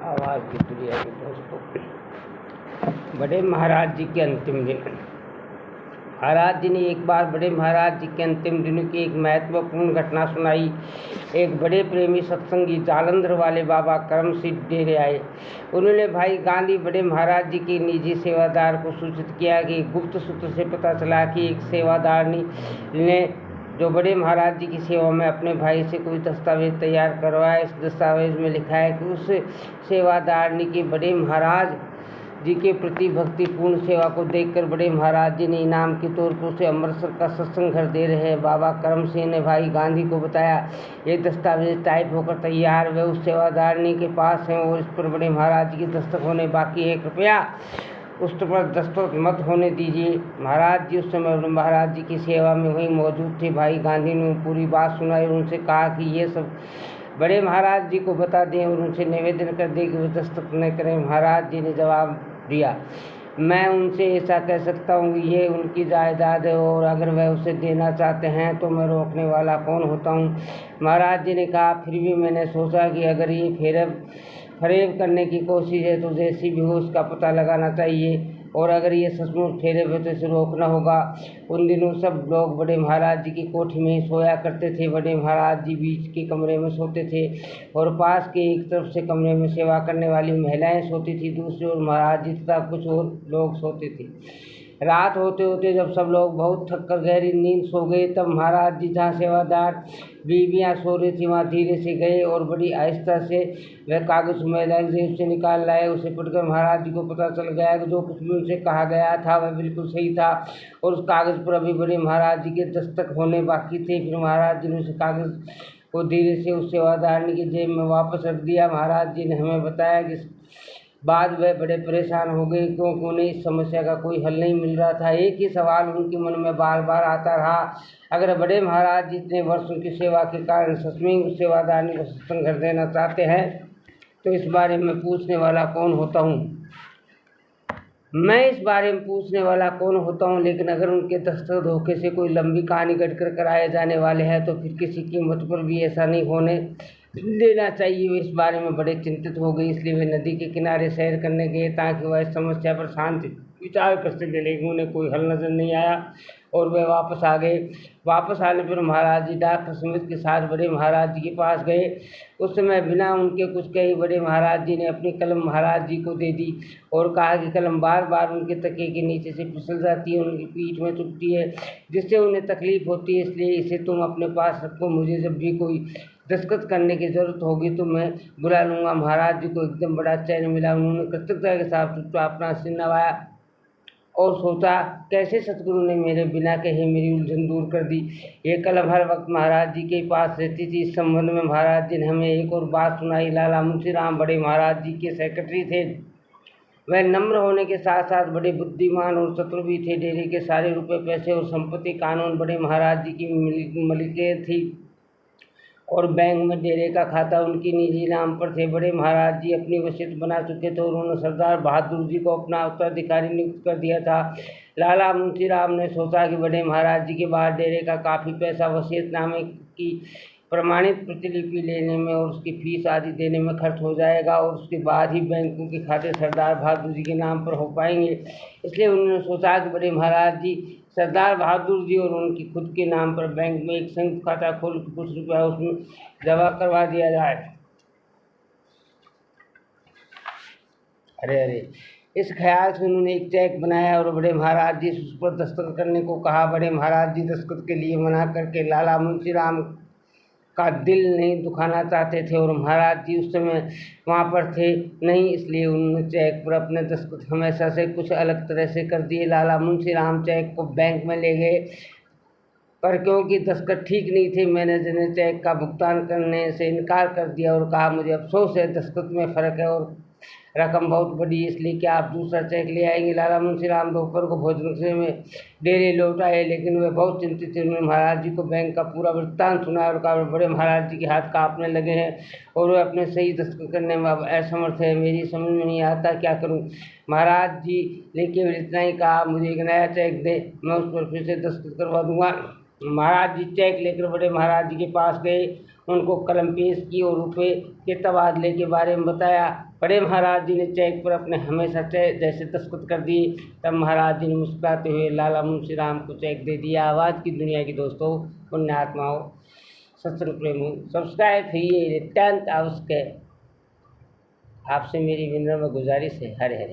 आवाज़ की दुनिया के दोस्तों, बड़े महाराज जी के अंतिम दिन। महाराज जी ने एक बार बड़े महाराज जी के अंतिम दिनों की एक महत्वपूर्ण घटना सुनाई। एक बड़े प्रेमी सत्संगी जालंधर वाले बाबा करम सिंह डेरे आए। उन्होंने भाई गांधी बड़े महाराज जी के निजी सेवादार को सूचित किया कि गुप्त सूत्र से पता चला कि एक सेवादारनी ने जो बड़े महाराज जी की सेवा में अपने भाई से कोई दस्तावेज तैयार करवाया। इस दस्तावेज में लिखा है कि उस सेवादारनी के बड़े महाराज जी के प्रति भक्तिपूर्ण सेवा को देखकर बड़े महाराज जी ने इनाम के तौर पर उसे अमृतसर का सत्संग घर दे रहे हैं। बाबा करम सिंह ने भाई गांधी को बताया, ये दस्तावेज टाइप होकर तैयार वे उस सेवादारनी के पास हैं और इस पर बड़े महाराज जी की दस्तक होने बाकी है। कृपया उस पर दस्तक मत होने दीजिए। महाराज जी उस समय महाराज जी की सेवा में वहीं मौजूद थे। भाई गांधी ने पूरी बात सुनाई और उनसे कहा कि ये सब बड़े महाराज जी को बता दें और उनसे निवेदन कर दें कि वे दस्तक न करें। महाराज जी ने जवाब दिया, मैं उनसे ऐसा कह सकता हूँ कि ये उनकी जायदाद है और अगर वह उसे देना चाहते हैं तो मैं रोकने वाला कौन होता हूँ। महाराज जी ने कहा, फिर भी मैंने सोचा कि अगर ये फरेब करने की कोशिश है तो जैसी भी हो उसका पता लगाना चाहिए और अगर ये सचमुच फेरे हुए तो इसे रोकना होगा। उन दिनों सब लोग बड़े महाराज जी की कोठी में ही सोया करते थे। बड़े महाराज जी बीच के कमरे में सोते थे और पास के एक तरफ से कमरे में सेवा करने वाली महिलाएं सोती थी, दूसरी ओर महाराज जी तथा कुछ और लोग सोते थे। रात होते होते जब सब लोग बहुत थक कर गहरी नींद सो गए, तब महाराज जी जहाँ सेवादार बीवियाँ सो रही थी वहाँ धीरे से गए और बड़ी आहिस्ता से वह कागज महिलाएं जेब से निकाल लाए। उसे पढ़कर महाराज जी को पता चल गया कि जो कुछ भी उनसे कहा गया था वह बिल्कुल सही था और उस कागज पर अभी बड़े महाराज जी के दस्तक होने बाकी थे। फिर महाराज जी ने उस कागज को धीरे से उस सेवादारनी की जेब में वापस रख दिया। महाराज जी ने हमें बताया कि बाद वह बड़े परेशान हो गए क्योंकि उन्हें इस समस्या का कोई हल नहीं मिल रहा था। एक ही सवाल उनके मन में बार बार आता रहा, अगर बड़े महाराज जी इतने वर्षों की सेवा के कारण सच में उस सेवादारनी को सत्संग कर देना चाहते हैं तो इस बारे में पूछने वाला कौन होता हूँ मैं। इस बारे में पूछने वाला कौन होता हूँ, लेकिन अगर उनके दस्तक धोखे से कोई लंबी कहानी गढ़कर कराए जाने वाले हैं तो फिर किसी कीमत पर भी ऐसा नहीं होने देना चाहिए। वे इस बारे में बड़े चिंतित हो गई, इसलिए वे नदी के किनारे सैर करने गए ताकि वह इस समस्या पर शांति विचार कर सके, लेकिन उन्हें कोई हल नजर नहीं आया और वे वापस आ गए। वापस आने पर महाराज जी डॉक्टर स्मिथ के साथ बड़े महाराज जी के पास गए। उस समय बिना उनके कुछ कहे बड़े महाराज जी ने अपनी कलम महाराज जी को दे दी और कहा कि कलम बार बार उनके तकिए के नीचे से फिसल जाती है, उनकी पीठ में चुभती है जिससे उन्हें तकलीफ होती है, इसलिए इसे तुम अपने पास रखो। मुझे जब भी कोई दस्तखत करने की ज़रूरत होगी तो मैं बुला लूँगा। महाराज जी को एकदम बड़ा चैन मिला। उन्होंने कृतज्ञता के साथ चुपचाप अपना सिर नवाया और सोचा, कैसे सतगुरु ने मेरे बिना कहे मेरी उलझन दूर कर दी। ये कलम हर वक्त महाराज जी के पास रहती थी। इस संबंध में महाराज जी ने हमें एक और बात सुनाई। लाला मुंशीराम बड़े महाराज जी के सेक्रेटरी थे। वह नम्र होने के साथ साथ बड़े बुद्धिमान और चतुर भी थे। डेरे के सारे रुपए पैसे और संपत्ति कानून बड़े महाराज जी की मलिकियत थी और बैंक में डेरे का खाता उनकी निजी नाम पर थे। बड़े महाराज जी अपनी वसीयत बना चुके थे और उन्होंने सरदार बहादुर जी को अपना उत्तराधिकारी नियुक्त कर दिया था। लाला मुंशीराम ने सोचा कि बड़े महाराज जी के बाद डेरे का काफ़ी पैसा वसीयतनामे की प्रमाणित प्रतिलिपि लेने में और उसकी फीस आदि देने में खर्च हो जाएगा और उसके बाद ही बैंकों के खाते सरदार बहादुर जी के नाम पर हो पाएंगे। इसलिए उन्होंने सोचा कि बड़े महाराज जी सरदार बहादुर जी और उनकी खुद के नाम पर बैंक में एक संयुक्त खाता खोल कुछ रुपया उसमें जमा करवा दिया जाए। अरे इस ख्याल से उन्होंने एक चेक बनाया और बड़े महाराज जी उस पर दस्तखत करने को कहा। बड़े महाराज जी दस्तखत के लिए मना करके लाला मुंशीराम का दिल नहीं दुखाना चाहते थे और महाराज जी उस समय वहाँ पर थे नहीं, इसलिए उन्होंने चेक पर अपने दस्तखत हमेशा से कुछ अलग तरह से कर दिए। लाला मुंशीराम चेक को बैंक में ले गए पर क्योंकि दस्तखत ठीक नहीं थे, मैनेजर ने चेक का भुगतान करने से इनकार कर दिया और कहा, मुझे अफसोस है दस्तखत में फ़र्क है और रकम बहुत बड़ी है, इसलिए क्या आप दूसरा चेक ले आएंगे। लाला मुंशीराम दोपहर को भोजन से में डेरे लौट आए, लेकिन वे बहुत चिंतित थे। उन्होंने महाराज जी को बैंक का पूरा वृत्तांत सुना और कहा, बड़े महाराज जी के हाथ कांपने लगे हैं और वे अपने सही दस्तखत करने में अब असमर्थ है। मेरी समझ में नहीं आता क्या करूं। महाराज जी ने केवल इतना ही कहा, मुझे एक नया चेक दे, मैं उस पर फिर से दस्तखत करवा दूंगा। महाराज जी चेक लेकर बड़े महाराज जी के पास गए, उनको कलम पेश की और रुपये के तबादले के बारे में बताया। बड़े महाराज जी ने चेक पर अपने हमेशा जैसे दस्तखत कर दिए, तब महाराज जी ने मुस्कुराते हुए लाला मुंशी राम को चेक दे दिया। आवाज़ की दुनिया की दोस्तों, पुण्यात्माओं, सत्संग प्रेमियों, सब्सक्राइब है ये नितांत आवश्यक है। आपसे मेरी विनम्र गुजारिश है। हरे हरे।